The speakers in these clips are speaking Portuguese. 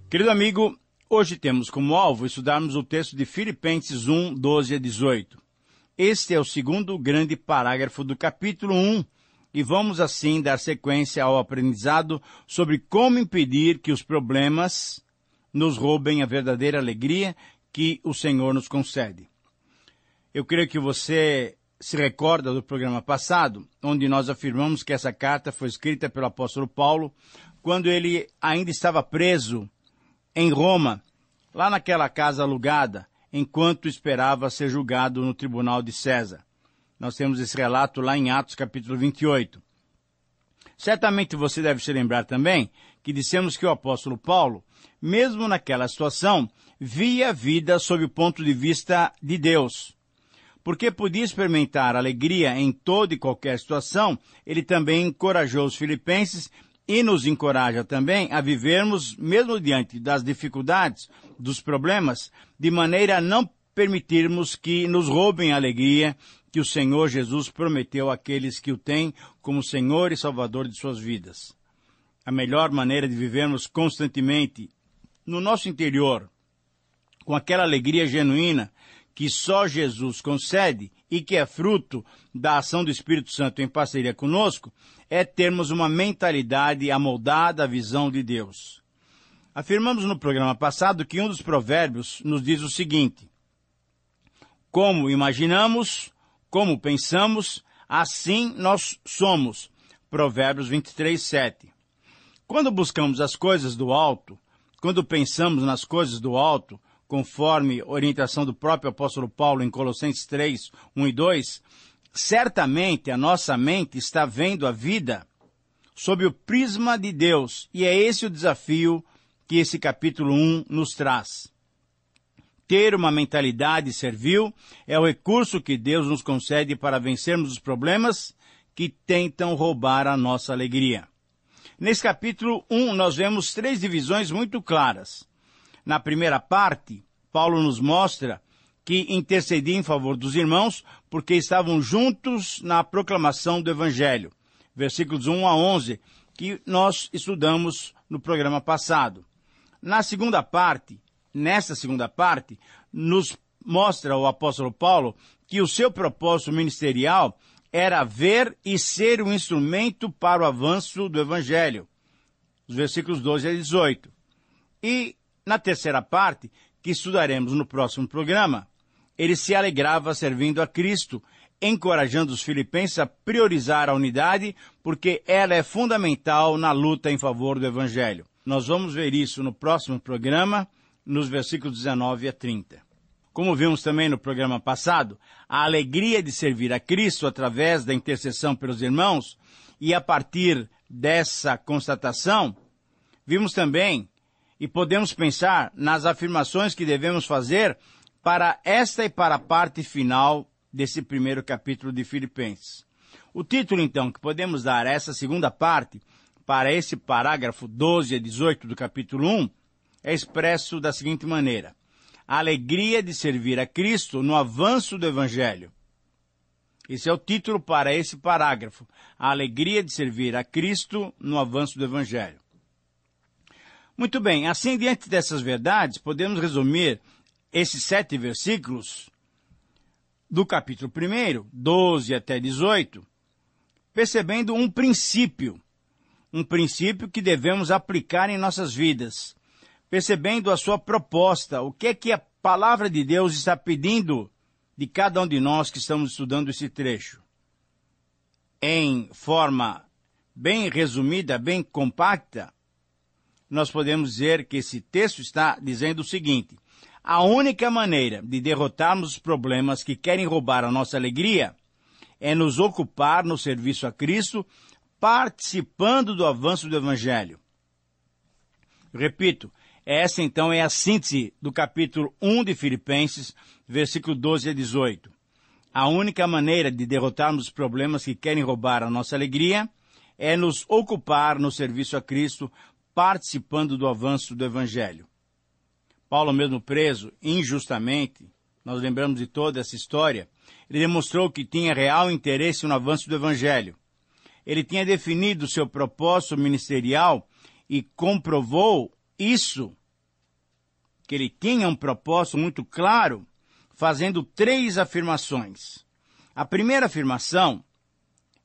Querido amigo, hoje temos como alvo estudarmos o texto de Filipenses 1, 12 a 18. Este é o segundo grande parágrafo do capítulo 1 e vamos assim dar sequência ao aprendizado sobre como impedir que os problemas nos roubem a verdadeira alegria que o Senhor nos concede. Eu creio que você se recorda do programa passado, onde nós afirmamos que essa carta foi escrita pelo apóstolo Paulo quando ele ainda estava preso em Roma, lá naquela casa alugada, enquanto esperava ser julgado no tribunal de César. Nós temos esse relato lá em Atos capítulo 28. Certamente você deve se lembrar também que dissemos que o apóstolo Paulo, mesmo naquela situação, via a vida sob o ponto de vista de Deus. Porque podia experimentar alegria em toda e qualquer situação, ele também encorajou os filipenses e nos encoraja também a vivermos, mesmo diante das dificuldades, dos problemas, de maneira a não permitirmos que nos roubem a alegria que o Senhor Jesus prometeu àqueles que o têm como Senhor e Salvador de suas vidas. A melhor maneira de vivermos constantemente no nosso interior, com aquela alegria genuína que só Jesus concede e que é fruto da ação do Espírito Santo em parceria conosco, é termos uma mentalidade amoldada à visão de Deus. Afirmamos no programa passado que um dos provérbios nos diz o seguinte: como imaginamos, como pensamos, assim nós somos. Provérbios 23, 7. Quando buscamos as coisas do alto, quando pensamos nas coisas do alto, conforme orientação do próprio apóstolo Paulo em Colossenses 3, 1 e 2, certamente a nossa mente está vendo a vida sob o prisma de Deus, e é esse o desafio que esse capítulo 1 nos traz. Ter uma mentalidade servil é o recurso que Deus nos concede para vencermos os problemas que tentam roubar a nossa alegria. Nesse capítulo 1, nós vemos três divisões muito claras. Na primeira parte, Paulo nos mostra que intercedia em favor dos irmãos porque estavam juntos na proclamação do Evangelho. Versículos 1 a 11, que nós estudamos no programa passado. Nessa segunda parte, nos mostra o apóstolo Paulo que o seu propósito ministerial era ver e ser um instrumento para o avanço do Evangelho. Os versículos 12 a 18. E na terceira parte, que estudaremos no próximo programa, ele se alegrava servindo a Cristo, encorajando os filipenses a priorizar a unidade, porque ela é fundamental na luta em favor do Evangelho. Nós vamos ver isso no próximo programa, nos versículos 19 a 30. Como vimos também no programa passado, a alegria de servir a Cristo através da intercessão pelos irmãos, e a partir dessa constatação, vimos também e podemos pensar nas afirmações que devemos fazer para esta e para a parte final desse primeiro capítulo de Filipenses. O título, então, que podemos dar a essa segunda parte, para esse parágrafo 12 a 18 do capítulo 1, é expresso da seguinte maneira: a alegria de servir a Cristo no avanço do Evangelho. Esse é o título para esse parágrafo: a alegria de servir a Cristo no avanço do Evangelho. Muito bem, assim, diante dessas verdades, podemos resumir esses 7 versículos do capítulo 1, 12 até 18, percebendo um princípio que devemos aplicar em nossas vidas, percebendo a sua proposta, o que é que a palavra de Deus está pedindo de cada um de nós que estamos estudando esse trecho. Em forma bem resumida, bem compacta, nós podemos dizer que esse texto está dizendo o seguinte: a única maneira de derrotarmos os problemas que querem roubar a nossa alegria é nos ocupar no serviço a Cristo, participando do avanço do Evangelho. Repito, essa então é a síntese do capítulo 1 de Filipenses, versículo 12 a 18. A única maneira de derrotarmos os problemas que querem roubar a nossa alegria é nos ocupar no serviço a Cristo, participando do avanço do Evangelho. Paulo, mesmo preso injustamente, nós lembramos de toda essa história, ele demonstrou que tinha real interesse no avanço do Evangelho. Ele tinha definido seu propósito ministerial e comprovou isso que ele tinha um propósito muito claro, fazendo 3 afirmações. A primeira afirmação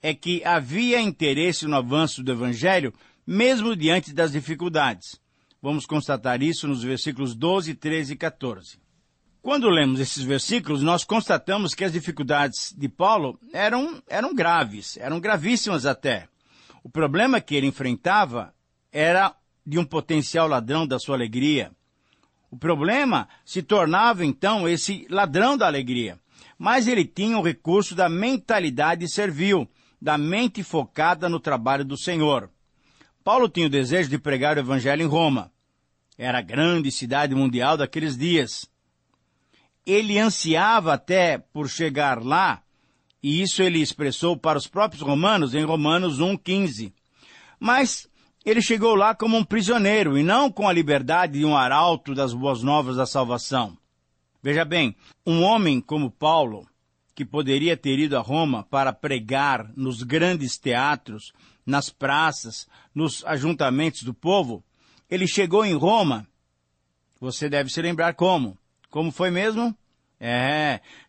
é que havia interesse no avanço do Evangelho, mesmo diante das dificuldades. Vamos constatar isso nos versículos 12, 13 e 14. Quando lemos esses versículos, nós constatamos que as dificuldades de Paulo eram graves, eram gravíssimas até. O problema que ele enfrentava era de um potencial ladrão da sua alegria. O problema se tornava, então, esse ladrão da alegria. Mas ele tinha o recurso da mentalidade servil, da mente focada no trabalho do Senhor. Paulo tinha o desejo de pregar o Evangelho em Roma. Era a grande cidade mundial daqueles dias. Ele ansiava até por chegar lá, e isso ele expressou para os próprios romanos em Romanos 1,15. Mas ele chegou lá como um prisioneiro, e não com a liberdade de um arauto das boas novas da salvação. Veja bem, um homem como Paulo, que poderia ter ido a Roma para pregar nos grandes teatros, nas praças, nos ajuntamentos do povo, ele chegou em Roma. Você deve se lembrar como. Como foi mesmo?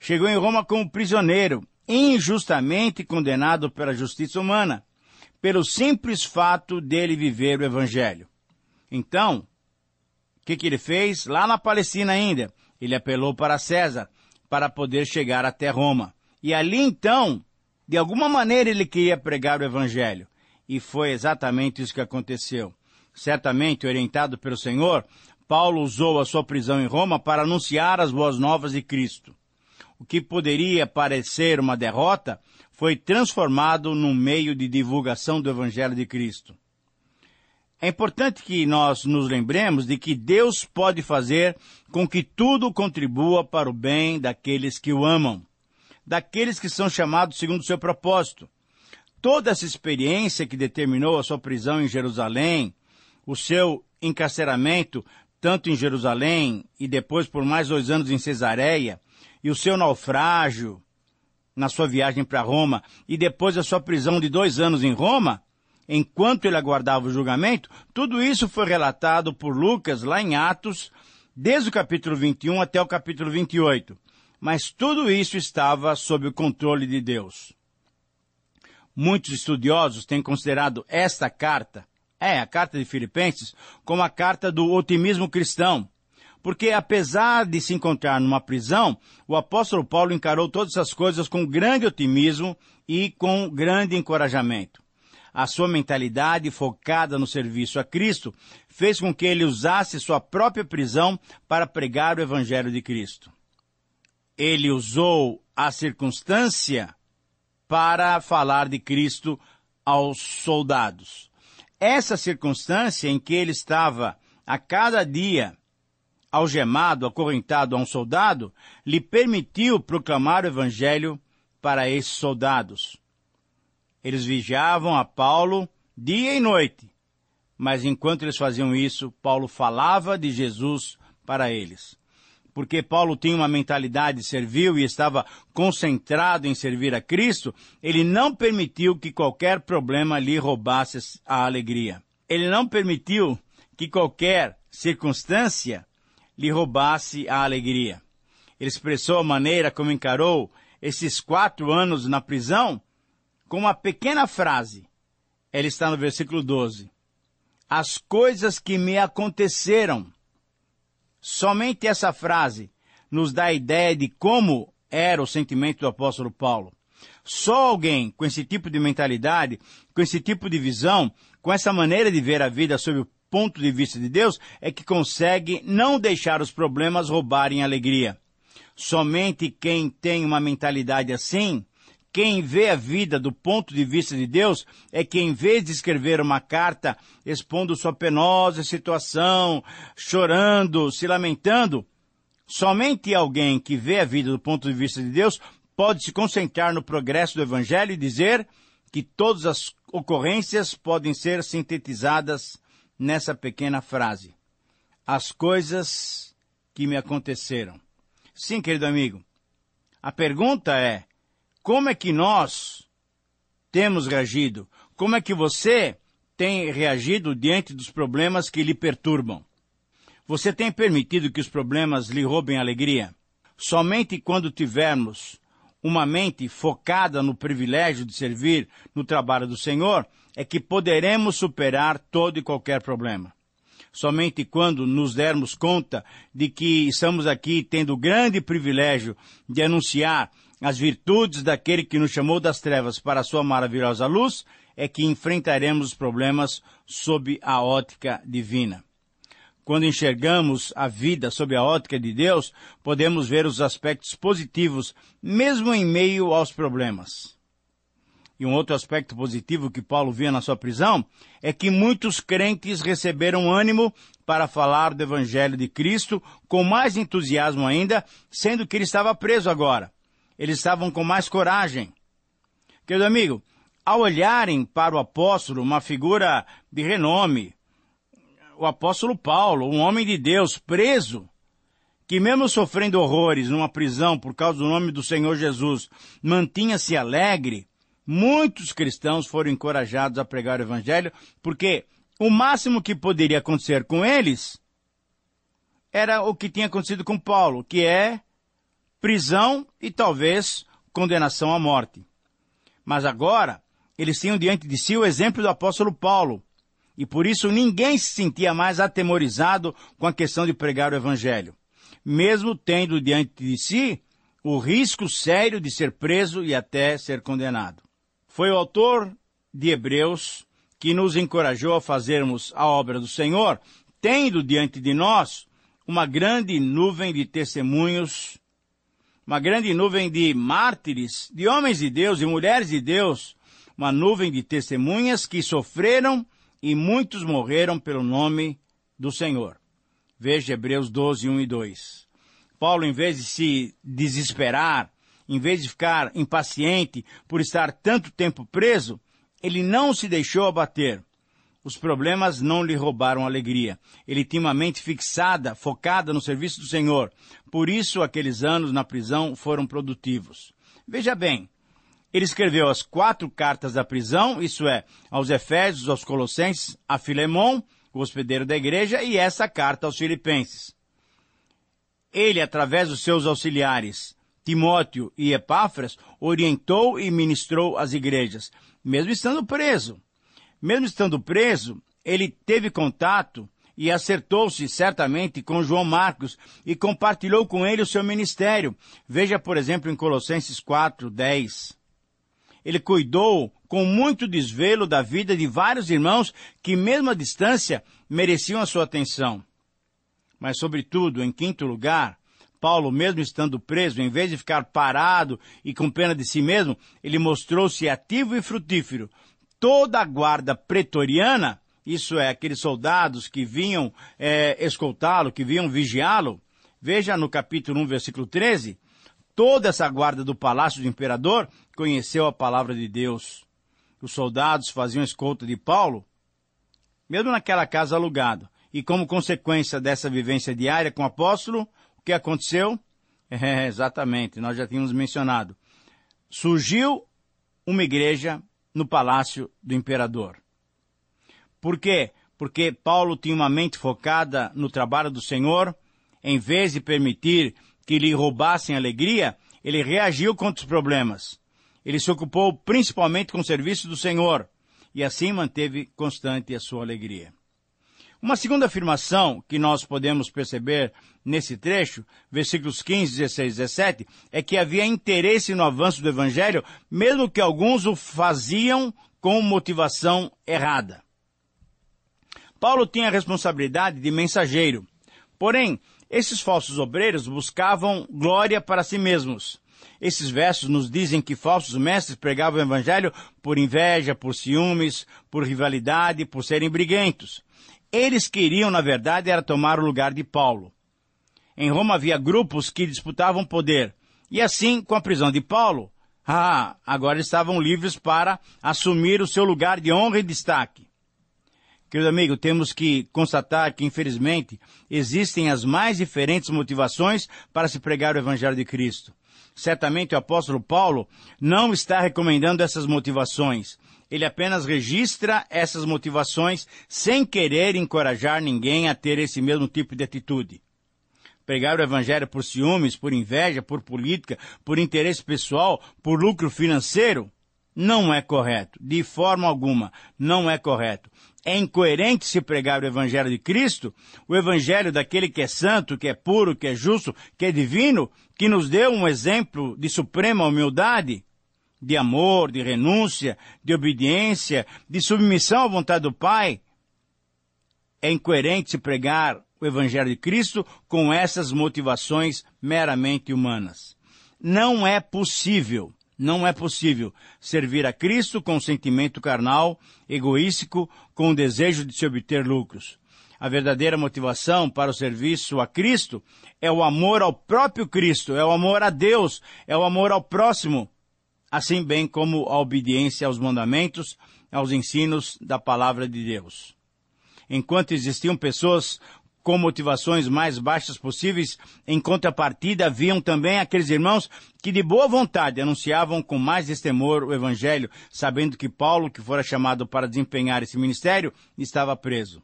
Chegou em Roma como prisioneiro, injustamente condenado pela justiça humana, pelo simples fato dele viver o Evangelho. Então, o que ele fez? Lá na Palestina ainda, ele apelou para César, para poder chegar até Roma. E ali então, de alguma maneira ele queria pregar o Evangelho. E foi exatamente isso que aconteceu. Certamente, orientado pelo Senhor, Paulo usou a sua prisão em Roma para anunciar as boas novas de Cristo. O que poderia parecer uma derrota foi transformado num meio de divulgação do Evangelho de Cristo. É importante que nós nos lembremos de que Deus pode fazer com que tudo contribua para o bem daqueles que o amam, daqueles que são chamados segundo o seu propósito. Toda essa experiência que determinou a sua prisão em Jerusalém, o seu encarceramento tanto em Jerusalém e depois por mais 2 anos em Cesareia, e o seu naufrágio na sua viagem para Roma, e depois a sua prisão de 2 anos em Roma, enquanto ele aguardava o julgamento, tudo isso foi relatado por Lucas lá em Atos, desde o capítulo 21 até o capítulo 28. Mas tudo isso estava sob o controle de Deus. Muitos estudiosos têm considerado esta carta, a carta de Filipenses, como a carta do otimismo cristão. Porque apesar de se encontrar numa prisão, o apóstolo Paulo encarou todas essas coisas com grande otimismo e com grande encorajamento. A sua mentalidade focada no serviço a Cristo fez com que ele usasse sua própria prisão para pregar o Evangelho de Cristo. Ele usou a circunstância para falar de Cristo aos soldados. Essa circunstância em que ele estava a cada dia algemado, acorrentado a um soldado, lhe permitiu proclamar o Evangelho para esses soldados. Eles vigiavam a Paulo dia e noite, mas enquanto eles faziam isso, Paulo falava de Jesus para eles. Porque Paulo tinha uma mentalidade servil e estava concentrado em servir a Cristo, ele não permitiu que qualquer problema lhe roubasse a alegria. Ele não permitiu que qualquer circunstância lhe roubasse a alegria. Ele expressou a maneira como encarou esses 4 anos na prisão com uma pequena frase. Ela está no versículo 12. As coisas que me aconteceram. Somente essa frase nos dá a ideia de como era o sentimento do apóstolo Paulo. Só alguém com esse tipo de mentalidade, com esse tipo de visão, com essa maneira de ver a vida sob o ponto de vista de Deus, é que consegue não deixar os problemas roubarem a alegria. Somente quem tem uma mentalidade assim, quem vê a vida do ponto de vista de Deus, é que em vez de escrever uma carta expondo sua penosa situação, chorando, se lamentando, somente alguém que vê a vida do ponto de vista de Deus pode se concentrar no progresso do Evangelho e dizer que todas as ocorrências podem ser sintetizadas nessa pequena frase. As coisas que me aconteceram. Sim, querido amigo, a pergunta é, como é que nós temos reagido? Como é que você tem reagido diante dos problemas que lhe perturbam? Você tem permitido que os problemas lhe roubem a alegria? Somente quando tivermos uma mente focada no privilégio de servir no trabalho do Senhor é que poderemos superar todo e qualquer problema. Somente quando nos dermos conta de que estamos aqui tendo o grande privilégio de anunciar as virtudes daquele que nos chamou das trevas para a sua maravilhosa luz, é que enfrentaremos os problemas sob a ótica divina. Quando enxergamos a vida sob a ótica de Deus, podemos ver os aspectos positivos, mesmo em meio aos problemas. E um outro aspecto positivo que Paulo via na sua prisão é que muitos crentes receberam ânimo para falar do Evangelho de Cristo com mais entusiasmo ainda, sendo que ele estava preso agora. Eles estavam com mais coragem. Querido amigo, ao olharem para o apóstolo, uma figura de renome, o apóstolo Paulo, um homem de Deus, preso, que mesmo sofrendo horrores numa prisão por causa do nome do Senhor Jesus, mantinha-se alegre, muitos cristãos foram encorajados a pregar o Evangelho, porque o máximo que poderia acontecer com eles era o que tinha acontecido com Paulo, que é prisão e talvez condenação à morte. Mas agora, eles tinham diante de si o exemplo do apóstolo Paulo, e por isso ninguém se sentia mais atemorizado com a questão de pregar o Evangelho, mesmo tendo diante de si o risco sério de ser preso e até ser condenado. Foi o autor de Hebreus que nos encorajou a fazermos a obra do Senhor, tendo diante de nós uma grande nuvem de testemunhos, uma grande nuvem de mártires, de homens de Deus e mulheres de Deus, uma nuvem de testemunhas que sofreram e muitos morreram pelo nome do Senhor. Veja Hebreus 12, 1 e 2. Paulo, em vez de se desesperar, em vez de ficar impaciente por estar tanto tempo preso, ele não se deixou abater. Os problemas não lhe roubaram a alegria. Ele tinha uma mente fixada, focada no serviço do Senhor. Por isso, aqueles anos na prisão foram produtivos. Veja bem, ele escreveu as 4 cartas da prisão, isso é, aos Efésios, aos Colossenses, a Filemon, o hospedeiro da igreja, e essa carta aos Filipenses. Ele, através dos seus auxiliares, Timóteo e Epáfras, orientou e ministrou as igrejas, mesmo estando preso. Mesmo estando preso, ele teve contato e acertou-se certamente com João Marcos e compartilhou com ele o seu ministério. Veja, por exemplo, em Colossenses 4, 10. Ele cuidou com muito desvelo da vida de vários irmãos que, mesmo à distância, mereciam a sua atenção. Mas, sobretudo, em quinto lugar, Paulo, mesmo estando preso, em vez de ficar parado e com pena de si mesmo, ele mostrou-se ativo e frutífero. Toda a guarda pretoriana, isso é, aqueles soldados que vinham escoltá-lo, que vinham vigiá-lo, veja no capítulo 1, versículo 13, toda essa guarda do palácio do imperador conheceu a palavra de Deus. Os soldados faziam escolta de Paulo, mesmo naquela casa alugada. E como consequência dessa vivência diária com o apóstolo, o que aconteceu? Exatamente, nós já tínhamos mencionado. Surgiu uma igreja no palácio do imperador. Por quê? Porque Paulo tinha uma mente focada no trabalho do Senhor. Em vez de permitir que lhe roubassem a alegria, ele reagiu contra os problemas. Ele se ocupou principalmente com o serviço do Senhor e assim manteve constante a sua alegria. Uma segunda afirmação que nós podemos perceber nesse trecho, versículos 15, 16 e 17, é que havia interesse no avanço do Evangelho, mesmo que alguns o faziam com motivação errada. Paulo tinha a responsabilidade de mensageiro. Porém, esses falsos obreiros buscavam glória para si mesmos. Esses versos nos dizem que falsos mestres pregavam o Evangelho por inveja, por ciúmes, por rivalidade, por serem briguentos. Eles queriam, na verdade, era tomar o lugar de Paulo. Em Roma havia grupos que disputavam poder. E assim, com a prisão de Paulo, agora estavam livres para assumir o seu lugar de honra e destaque. Querido amigo, temos que constatar que, infelizmente, existem as mais diferentes motivações para se pregar o Evangelho de Cristo. Certamente o apóstolo Paulo não está recomendando essas motivações. Ele apenas registra essas motivações sem querer encorajar ninguém a ter esse mesmo tipo de atitude. Pregar o evangelho por ciúmes, por inveja, por política, por interesse pessoal, por lucro financeiro, não é correto. De forma alguma, não é correto. É incoerente se pregar o evangelho de Cristo, o evangelho daquele que é santo, que é puro, que é justo, que é divino, que nos deu um exemplo de suprema humildade, de amor, de renúncia, de obediência, de submissão à vontade do Pai. É incoerente se pregar o evangelho de Cristo com essas motivações meramente humanas. Não é possível servir a Cristo com sentimento carnal, egoístico, com o desejo de se obter lucros. A verdadeira motivação para o serviço a Cristo é o amor ao próprio Cristo, é o amor a Deus, é o amor ao próximo, assim bem como a obediência aos mandamentos, aos ensinos da palavra de Deus. Enquanto existiam pessoas com motivações mais baixas possíveis, em contrapartida haviam também aqueles irmãos que de boa vontade anunciavam com mais destemor o Evangelho, sabendo que Paulo, que fora chamado para desempenhar esse ministério, estava preso.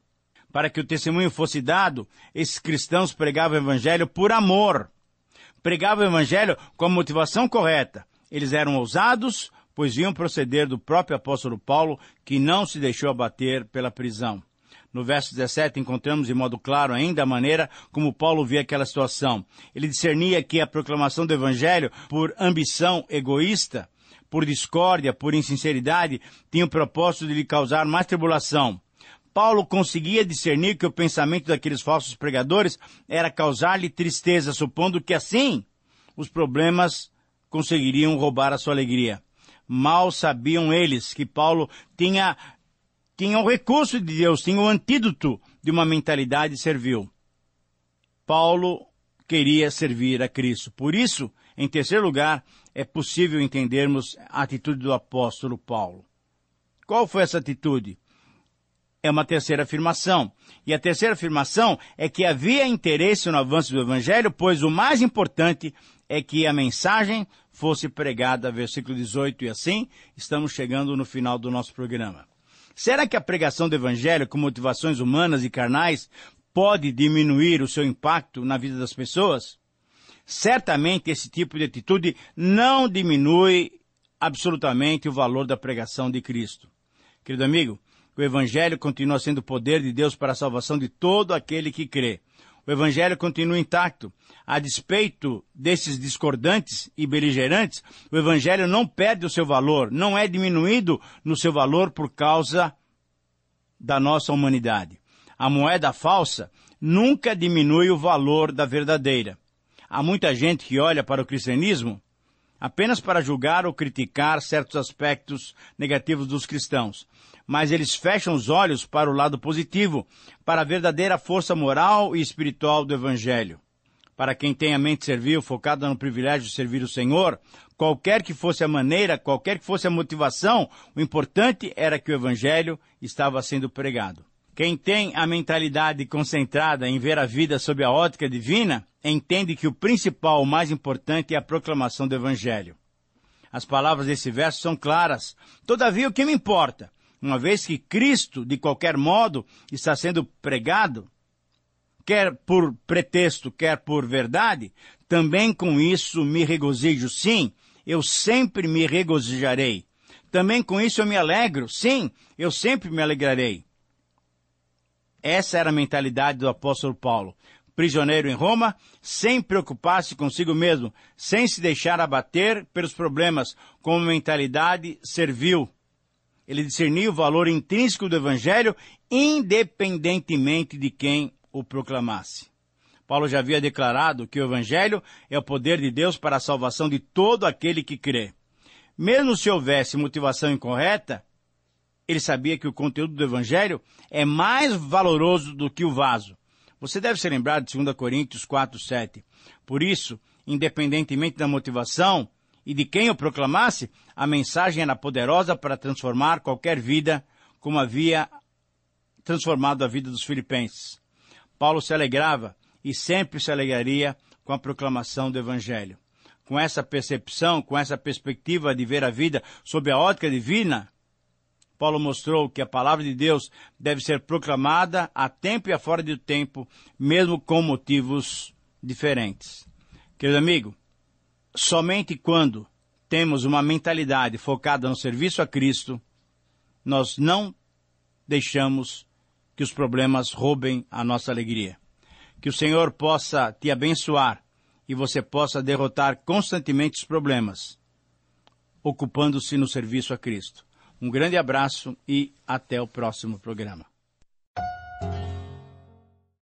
Para que o testemunho fosse dado, esses cristãos pregavam o Evangelho por amor. Pregavam o Evangelho com a motivação correta. Eles eram ousados, pois viam proceder do próprio apóstolo Paulo, que não se deixou abater pela prisão. No verso 17 encontramos de modo claro ainda a maneira como Paulo via aquela situação. Ele discernia que a proclamação do Evangelho, por ambição egoísta, por discórdia, por insinceridade, tinha o propósito de lhe causar mais tribulação. Paulo conseguia discernir que o pensamento daqueles falsos pregadores era causar-lhe tristeza, supondo que assim os problemas conseguiriam roubar a sua alegria. Mal sabiam eles que Paulo tinha o recurso de Deus, tinha o antídoto de uma mentalidade servil. Paulo queria servir a Cristo. Por isso, em terceiro lugar, é possível entendermos a atitude do apóstolo Paulo. Qual foi essa atitude? É uma terceira afirmação. E a terceira afirmação é que havia interesse no avanço do Evangelho, pois o mais importante é que a mensagem fosse pregada, versículo 18, e assim estamos chegando no final do nosso programa. Será que a pregação do Evangelho com motivações humanas e carnais pode diminuir o seu impacto na vida das pessoas? Certamente esse tipo de atitude não diminui absolutamente o valor da pregação de Cristo. Querido amigo, o Evangelho continua sendo o poder de Deus para a salvação de todo aquele que crê. O Evangelho continua intacto. A despeito desses discordantes e beligerantes, o Evangelho não perde o seu valor, não é diminuído no seu valor por causa da nossa humanidade. A moeda falsa nunca diminui o valor da verdadeira. Há muita gente que olha para o cristianismo apenas para julgar ou criticar certos aspectos negativos dos cristãos. Mas eles fecham os olhos para o lado positivo, para a verdadeira força moral e espiritual do Evangelho. Para quem tem a mente servil, focada no privilégio de servir o Senhor, qualquer que fosse a maneira, qualquer que fosse a motivação, o importante era que o Evangelho estava sendo pregado. Quem tem a mentalidade concentrada em ver a vida sob a ótica divina, entende que o principal, o mais importante é a proclamação do Evangelho. As palavras desse verso são claras. Todavia, o que me importa? Uma vez que Cristo, de qualquer modo, está sendo pregado, quer por pretexto, quer por verdade, também com isso me regozijo. Sim, eu sempre me regozijarei. Também com isso eu me alegro. Sim, eu sempre me alegrarei. Essa era a mentalidade do apóstolo Paulo. Prisioneiro em Roma, sem preocupar-se consigo mesmo, sem se deixar abater pelos problemas, com uma mentalidade servil. Ele discernia o valor intrínseco do Evangelho, independentemente de quem o proclamasse. Paulo já havia declarado que o Evangelho é o poder de Deus para a salvação de todo aquele que crê. Mesmo se houvesse motivação incorreta, ele sabia que o conteúdo do Evangelho é mais valoroso do que o vaso. Você deve se lembrar de 2 Coríntios 4:7. Por isso, independentemente da motivação e de quem o proclamasse, a mensagem era poderosa para transformar qualquer vida, como havia transformado a vida dos filipenses. Paulo se alegrava e sempre se alegraria com a proclamação do Evangelho. Com essa percepção, com essa perspectiva de ver a vida sob a ótica divina, Paulo mostrou que a palavra de Deus deve ser proclamada a tempo e a fora do tempo, mesmo com motivos diferentes. Querido amigo, somente quando temos uma mentalidade focada no serviço a Cristo, nós não deixamos que os problemas roubem a nossa alegria. Que o Senhor possa te abençoar e você possa derrotar constantemente os problemas, ocupando-se no serviço a Cristo. Um grande abraço e até o próximo programa.